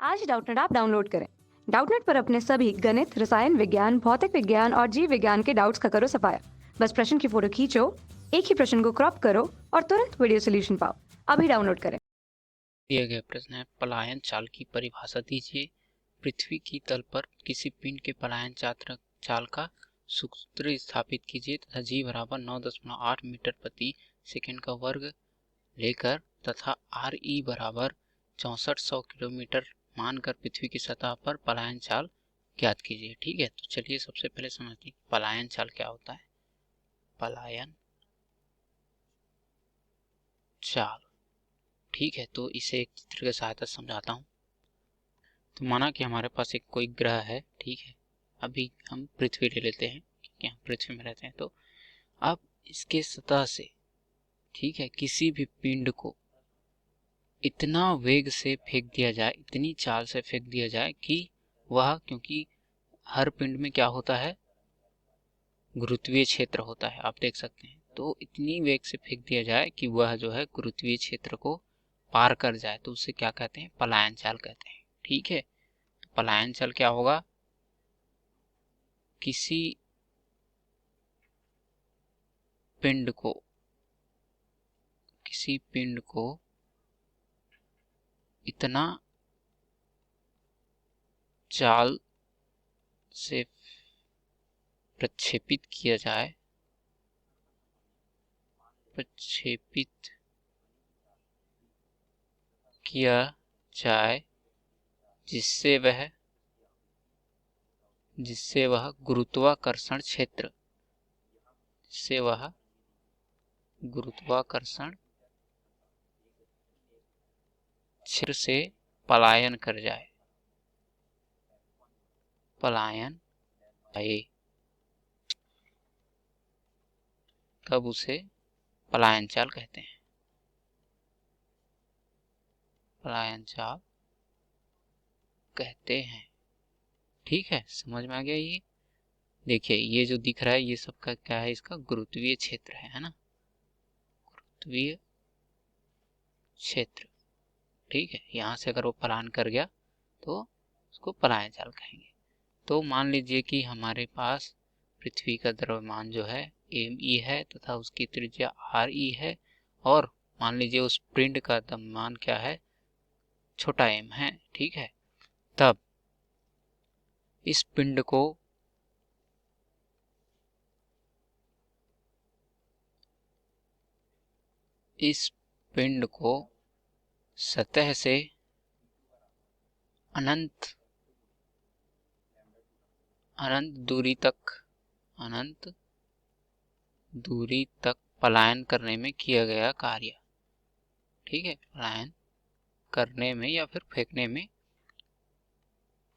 आज Doubtnut app download करें। Doubtnut पर अपने सभी गणित, रसायन विज्ञान, भौतिक विज्ञान और जीव विज्ञान के डाउट्स का करो सफाया। बस प्रश्न की फोटो खींचो, एक ही प्रश्न को क्रॉप करो और तुरंत वीडियो सोल्यूशन पाओ। अभी डाउनलोड करें। दिया गया प्रश्न है, पलायन चाल की परिभाषा दीजिए। पृथ्वी की तल पर किसी पिंड के पलायन चाल का सूत्र स्थापित कीजिए तथा जी बराबर 9.8 मीटर प्रति सेकंड का वर्ग लेकर तथा आर ई बराबर 6400 किलोमीटर मानकर पृथ्वी की सतह पर पलायन चाल ज्ञात कीजिए। ठीक है, तो चलिए सबसे पहले समझते हैं पलायन चाल क्या होता है। पलायन चाल, ठीक है, तो इसे एक चित्र की सहायता से समझाता हूँ। तो माना कि हमारे पास एक कोई ग्रह है, ठीक है, अभी हम पृथ्वी ले लेते हैं क्योंकि हम पृथ्वी में रहते हैं। तो अब इसके सतह से, ठीक है, किसी भी पिंड को इतना वेग से फेंक दिया जाए, इतनी चाल से फेंक दिया जाए कि वह, क्योंकि हर पिंड में क्या होता है, गुरुत्वीय क्षेत्र होता है, आप देख सकते हैं। तो इतनी वेग से फेंक दिया जाए कि वह जो है गुरुत्वीय क्षेत्र को पार कर जाए, तो उसे क्या कहते हैं, पलायन चाल कहते हैं। ठीक है, तो पलायन चाल क्या होगा, किसी पिंड को इतना चाल से प्रक्षेपित किया जाए जिससे वह गुरुत्वाकर्षण क्षेत्र से पलायन कर जाए, तब उसे पलायन चाल कहते हैं। ठीक है, समझ में आ गया। ये देखिए, ये जो दिख रहा है ये सबका क्या है, इसका गुरुत्वीय क्षेत्र है ना, गुरुत्वीय क्षेत्र। ठीक है, यहाँ से अगर वो पलायन कर गया तो उसको पलायन चाल कहेंगे। तो मान लीजिए कि हमारे पास पृथ्वी का द्रव्यमान जो है me है तथा उसकी त्रिज्या re है, और मान लीजिए उस पिंड का द्रव्यमान क्या है, छोटा m है। ठीक है, तब इस पिंड को सतह से अनंत दूरी तक पलायन करने में किया गया कार्य। ठीक है, पलायन करने में या फिर फेंकने में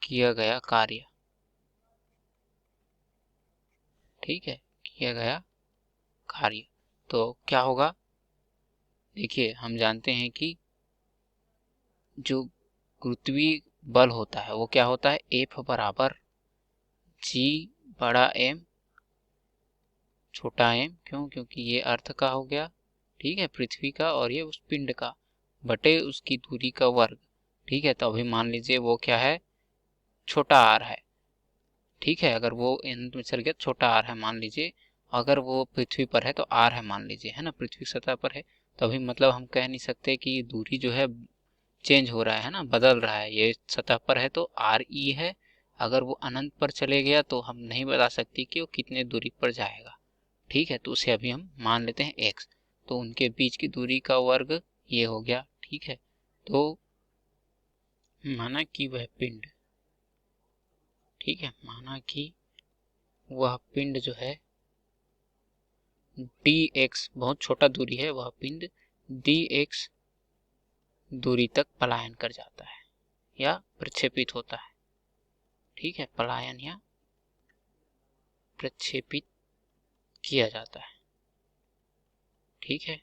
किया गया कार्य। ठीक है, किया गया कार्य तो क्या होगा, देखिए हम जानते हैं कि जो गुरुत्वीय बल होता है वो क्या होता है, F बराबर G बड़ा M छोटा m। क्यों, क्योंकि ये अर्थ का हो गया, ठीक है, पृथ्वी का, और ये उस पिंड का बटे उसकी दूरी का वर्ग। ठीक है, तो अभी मान लीजिए वो क्या है, छोटा r है। ठीक है, अगर वो अनंत में चल गया, छोटा r है मान लीजिए, अगर वो पृथ्वी पर है तो r है मान लीजिए, है ना, पृथ्वी सतह पर है। तो अभी मतलब हम कह नहीं सकते कि ये दूरी जो है चेंज हो रहा है ना, बदल रहा है। ये सतह पर है तो re है, अगर वो अनंत पर चले गया तो हम नहीं बता सकते कि वो कितने दूरी पर जाएगा। ठीक है, तो उसे अभी हम मान लेते हैं x, तो उनके बीच की दूरी का वर्ग ये हो गया। ठीक है, तो माना कि वह पिंड, ठीक है, माना कि वह पिंड जो है dx, बहुत छोटा दूरी है, वह पिंड dx दूरी तक पलायन कर जाता है या प्रक्षेपित होता है। ठीक है, पलायन या प्रक्षेपित किया जाता है। ठीक है,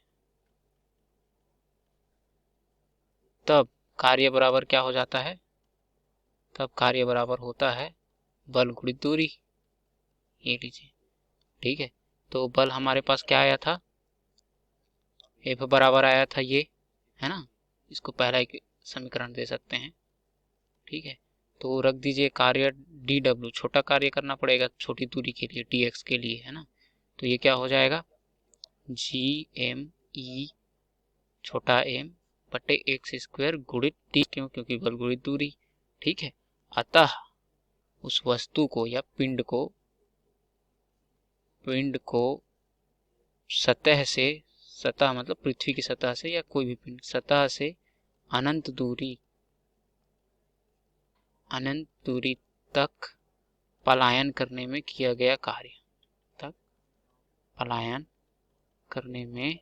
तब कार्य बराबर क्या हो जाता है, तब कार्य बराबर होता है बल गुणित दूरी। ये लीजिए, ठीक है, तो बल हमारे पास क्या आया था, F बराबर आया था ये, है ना, इसको पहला एक समीकरण दे सकते हैं, ठीक है, तो रख दीजिए कार्य dw, छोटा कार्य करना पड़ेगा छोटी दूरी के लिए, dx के लिए, है ना। तो ये क्या हो जाएगा, gme छोटा m बटे एक्स स्क्वायर गुणित टी, क्यों, क्योंकि बलगुणित दूरी, ठीक है। अतः उस वस्तु को या पिंड को सतह से, सतह मतलब पृथ्वी की सतह से या कोई भी पिंड, सतह से अनंत दूरी तक पलायन करने में किया गया कार्य, तक पलायन करने में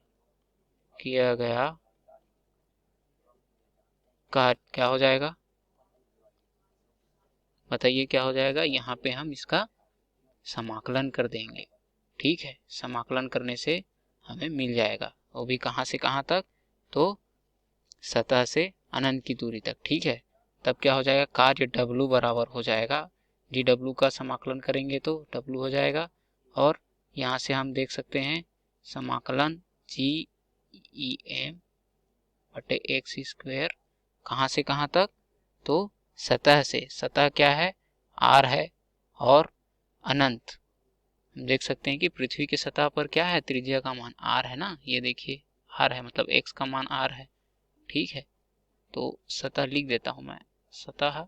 किया गया कार्य क्या हो जाएगा, बताइए क्या हो जाएगा। यहाँ पे हम इसका समाकलन कर देंगे, ठीक है। समाकलन करने से हमें मिल जाएगा, वो भी कहाँ से कहाँ तक, तो सतह से अनंत की दूरी तक, ठीक है। तब क्या हो जाएगा, कार्य W बराबर हो जाएगा, dw का समाकलन करेंगे तो W हो जाएगा, और यहाँ से हम देख सकते हैं समाकलन gem बटे एक्स स्क्वायर कहाँ से कहाँ तक, तो सतह से, सतह क्या है, R है, और अनंत, हम देख सकते हैं कि पृथ्वी की सतह पर क्या है, त्रिज्या का मान R है ना, ये देखिए R है, मतलब x का मान R है, ठीक है। तो सतह लिख देता हूं मैं, सतह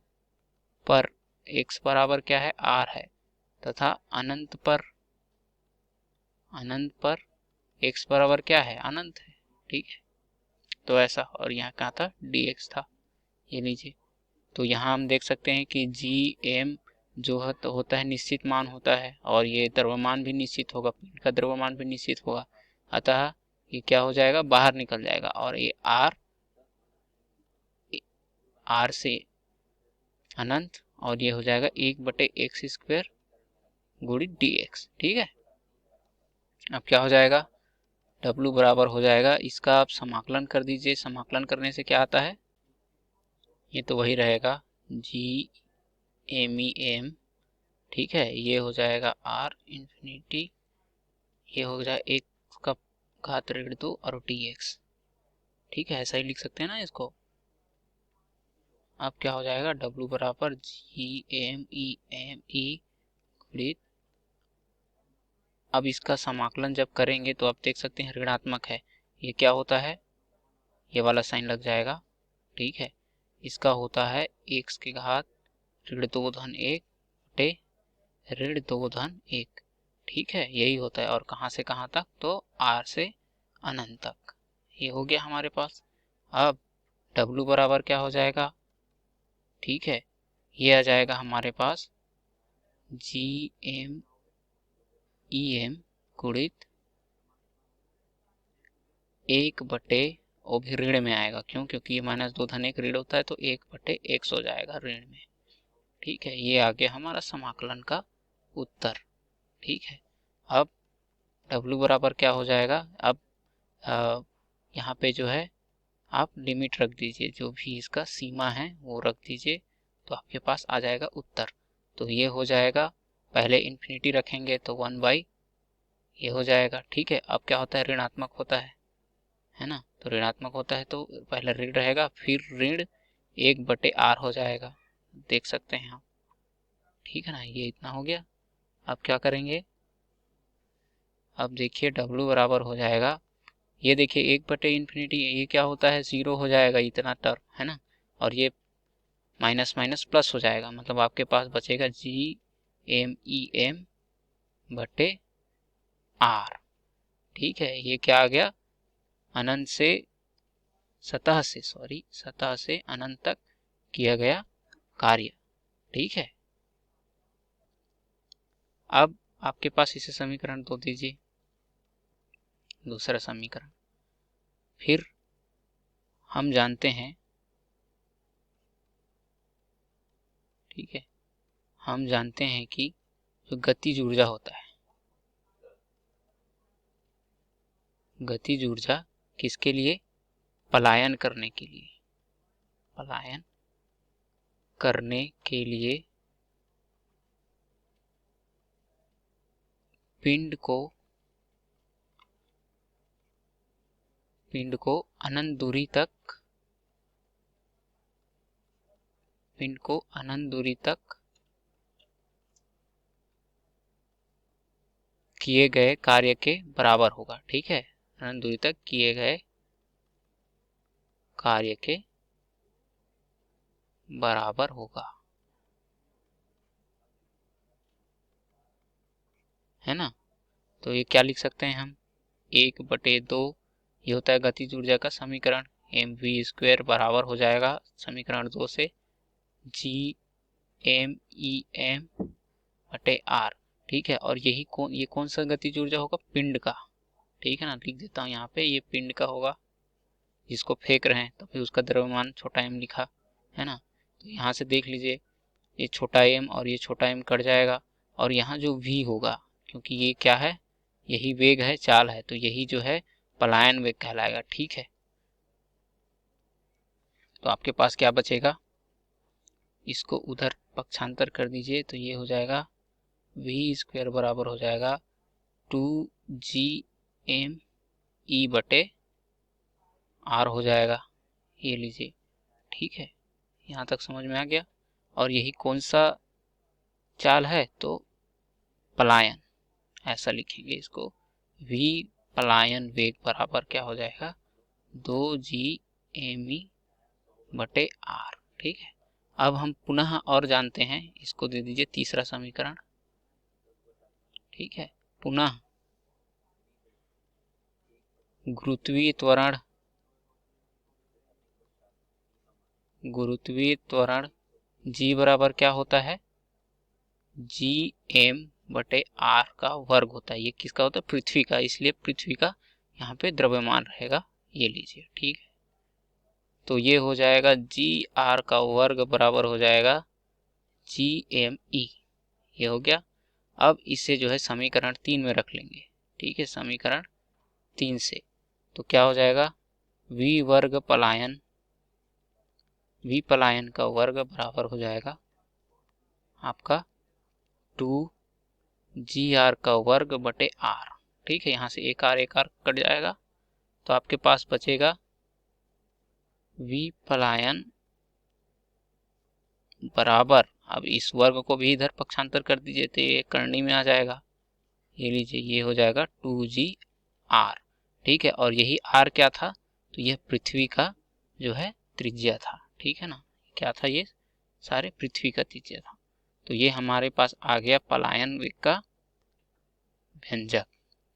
पर x बराबर क्या है, R है, तथा अनंत पर x बराबर क्या है, अनंत है, ठीक है। तो ऐसा, और यहाँ क्या था, dx था, ये लीजिए। तो यहाँ हम देख सकते हैं कि gm जो है तो होता है निश्चित मान होता है, और ये द्रव्यमान भी निश्चित होगा, पिंड का द्रव्यमान भी निश्चित होगा, अतः ये क्या हो जाएगा, बाहर निकल जाएगा, और ये r से अनंत, और ये हो जाएगा 1/x स्क्वायर गुणित dx, ठीक है। अब क्या हो जाएगा, W बराबर हो जाएगा, इसका आप समाकलन कर दीजिए, समाकलन करने से क्या आता है, ये तो वही रहेगा gmem, ठीक है। ये हो जाएगा r इंफिनिटी, ये हो जाएगा 1 का घात ऋण 2 और dx, ठीक है, ऐसा ही लिख सकते हैं ना इसको। अब क्या हो जाएगा, W बराबर gmeme गुणित, अब इसका समाकलन जब करेंगे तो आप देख सकते हैं ऋणात्मक है, ये क्या होता है, ये वाला साइन लग जाएगा, ठीक है। इसका होता है x के घात ऋण 2 धन 1 बटे ऋण 2 धन 1, ठीक है, यही होता है। और कहाँ से कहाँ तक, तो R से अनंत तक, ये हो गया हमारे पास। अब W बराबर क्या हो जाएगा, ठीक है, ये आ जाएगा हमारे पास gmem गुणित 1 बटे, वो भी ऋण में आएगा, क्यों, क्योंकि ये -2 धन 1 ऋण होता है, तो 1/x हो जाएगा ऋण में, ठीक है। ये आ गया हमारा समाकलन का उत्तर, ठीक है। अब W बराबर क्या हो जाएगा, अब यहाँ पे जो है आप लिमिट रख दीजिए, जो भी इसका सीमा है वो रख दीजिए, तो आपके पास आ जाएगा उत्तर। तो ये हो जाएगा, पहले इन्फिनिटी रखेंगे तो 1/, ये हो जाएगा, ठीक है। अब क्या होता है, ऋणात्मक होता है ना, तो ऋणात्मक होता है तो पहले ऋण रहेगा, फिर ऋण 1/r हो जाएगा, देख सकते हैं आप, ठीक है ना। ये इतना हो गया। अब क्या करेंगे, अब देखिए W बराबर हो जाएगा, ये देखिए 1/इंफिनिटी, ये क्या होता है, 0 हो जाएगा इतना टर्म, है ना, और ये माइनस माइनस प्लस हो जाएगा, मतलब आपके पास बचेगा gmem बटे r, ठीक है। ये क्या आ गया, अनंत से सतह से अनंत तक किया गया कार्य, ठीक है। अब आपके पास इसे समीकरण 2 दीजिए, दूसरा समीकरण। फिर हम जानते हैं, ठीक है, हम जानते हैं कि जो गतिज ऊर्जा होता है, गतिज ऊर्जा किसके लिए, पलायन करने के लिए, पलायन करने के लिए पिंड को अनंत दूरी तक पिंड को अनंत दूरी तक किए गए कार्य के बराबर होगा। ठीक है, अनंत दूरी तक किए गए कार्य के बराबर होगा, है ना। तो ये क्या लिख सकते हैं हम, 1/2 ये होता है गतिज ऊर्जा का समीकरण, mv² बराबर हो जाएगा समीकरण 2 से GMEM/r। ठीक है, और ये कौन सा गतिज ऊर्जा होगा, पिंड का। ठीक है ना, लिख देता हूँ यहाँ पे, ये पिंड का होगा जिसको फेंक रहे हैं, तो फिर उसका द्रव्यमान छोटा m लिखा, है ना। तो यहाँ से देख लीजिए, ये छोटा m और ये छोटा m कट जाएगा, और यहाँ जो v होगा, क्योंकि ये क्या है, यही वेग है, चाल है, तो यही जो है पलायन वेग कहलाएगा। ठीक है, तो आपके पास क्या बचेगा, इसको उधर पक्षांतर कर दीजिए, तो ये हो जाएगा v² बराबर हो जाएगा 2GME/r हो जाएगा, ये लीजिए। ठीक है, यहाँ तक समझ में आ गया। और यही कौन सा चाल है, तो पलायन, ऐसा लिखेंगे इसको, v पलायन वेग बराबर क्या हो जाएगा, 2GME/r। ठीक है, अब हम पुनः और जानते हैं, इसको दे दीजिए तीसरा समीकरण। ठीक है, पुनः गुरुत्वीय त्वरण g बराबर क्या होता है, GM/r का वर्ग होता है। ये किसका होता है, पृथ्वी का, इसलिए पृथ्वी का यहाँ पे द्रव्यमान रहेगा, ये लीजिए। ठीक है, तो ये हो जाएगा GR का वर्ग बराबर हो जाएगा GME, ये हो गया। अब इसे जो है समीकरण 3 में रख लेंगे। ठीक है, समीकरण 3 से तो क्या हो जाएगा, v पलायन का वर्ग बराबर हो जाएगा आपका 2GR का वर्ग बटे r। ठीक है, यहाँ से एक r कट जाएगा, तो आपके पास बचेगा v पलायन बराबर, अब इस वर्ग को भी इधर पक्षांतर कर दीजिए, तो ये करनी में आ जाएगा, ये लीजिए, ये हो जाएगा 2GR। ठीक है, और यही r क्या था, तो यह पृथ्वी का जो है त्रिज्या था। ठीक है ना, क्या था, ये सारे पृथ्वी का त्रिज्या था। तो ये हमारे पास आ गया पलायन वेग का व्यंजक।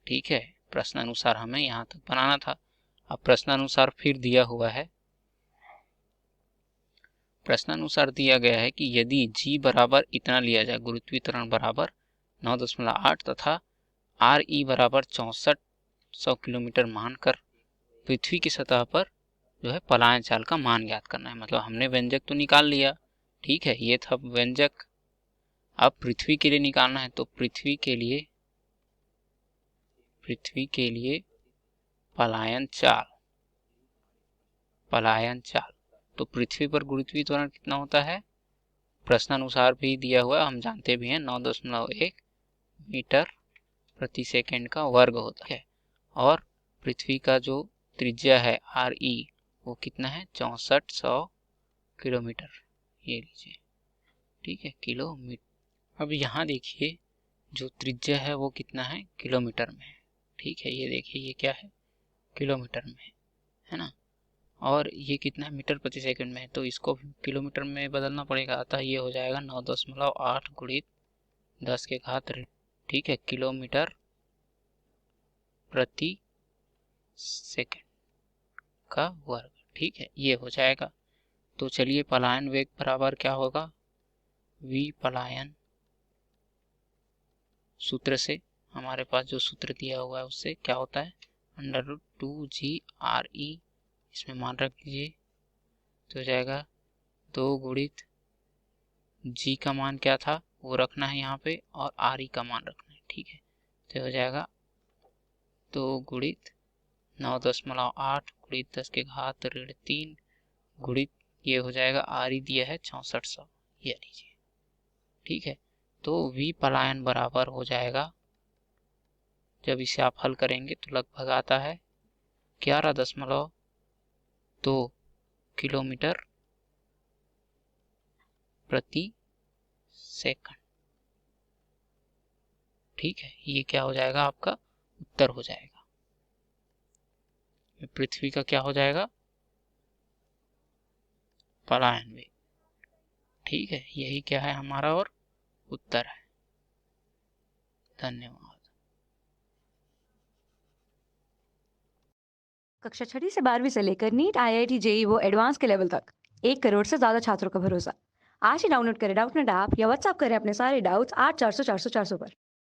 ठीक है, प्रश्नानुसार हमें यहाँ तक बनाना था। अब प्रश्नानुसार फिर दिया हुआ है, प्रश्नानुसार दिया गया है कि यदि g बराबर इतना लिया जाए, गुरुत्वीय त्वरण बराबर 9.8 तथा RE बराबर 6400 किलोमीटर मानकर पृथ्वी की सतह पर जो है पलायन चाल का मान ज्ञात करना है। मतलब हमने व्यंजक तो निकाल लिया, ठीक है, ये था व्यंजक। अब पृथ्वी के लिए निकालना है, तो पृथ्वी के लिए पलायन चाल, तो पृथ्वी पर गुरुत्वीय त्वरण कितना होता है, प्रश्नानुसार भी दिया हुआ है, हम जानते भी हैं 9.1 मीटर प्रति सेकंड का वर्ग होता है। और पृथ्वी का जो त्रिज्या है RE वो कितना है, 6400 किलोमीटर, ये लीजिए। ठीक है, किलोमीटर। अब यहाँ देखिए जो त्रिज्या है वो कितना है, किलोमीटर में है। ठीक है, ये देखिए ये क्या है, किलोमीटर में है ना, और ये कितना है, मीटर प्रति सेकंड में है, तो इसको किलोमीटर में बदलना पड़ेगा। अतः ये हो जाएगा 9.8 गुणित 10 के घात, ठीक है, किलोमीटर प्रति सेकंड का वर्ग। ठीक है, ये हो जाएगा। तो चलिए पलायन वेग बराबर क्या होगा, v पलायन, सूत्र से हमारे पास जो सूत्र दिया हुआ है उससे क्या होता है, √2GRE, इसमें मान रख दीजिए, तो हो जाएगा 2 गुणित g का मान क्या था वो रखना है यहाँ पे, और RE का मान रखना है। ठीक है, तो हो जाएगा 2 गुणित 9.8 गुणित 10 के घात ऋण 3 गुणित, ये हो जाएगा RE दिया है 6400, ये लीजिए। ठीक है, तो v पलायन बराबर हो जाएगा, जब इसे आप हल करेंगे तो लगभग आता है 11.2 किलोमीटर प्रति सेकंड। ठीक है, ये क्या हो जाएगा, आपका उत्तर हो जाएगा। पृथ्वी का क्या हो जाएगा, पलायन वेग। ठीक है, यही क्या है हमारा और उत्तर है। धन्यवाद। कक्षा 6वीं से 12वीं से लेकर नीट, IIT, JEE वो एडवांस के लेवल तक 1 करोड़ से ज्यादा छात्रों का भरोसा। आज ही डाउनलोड करें डाउटनेट ऐप या व्हाट्सएप करें अपने सारे डाउट्स 8400 400 400 पर।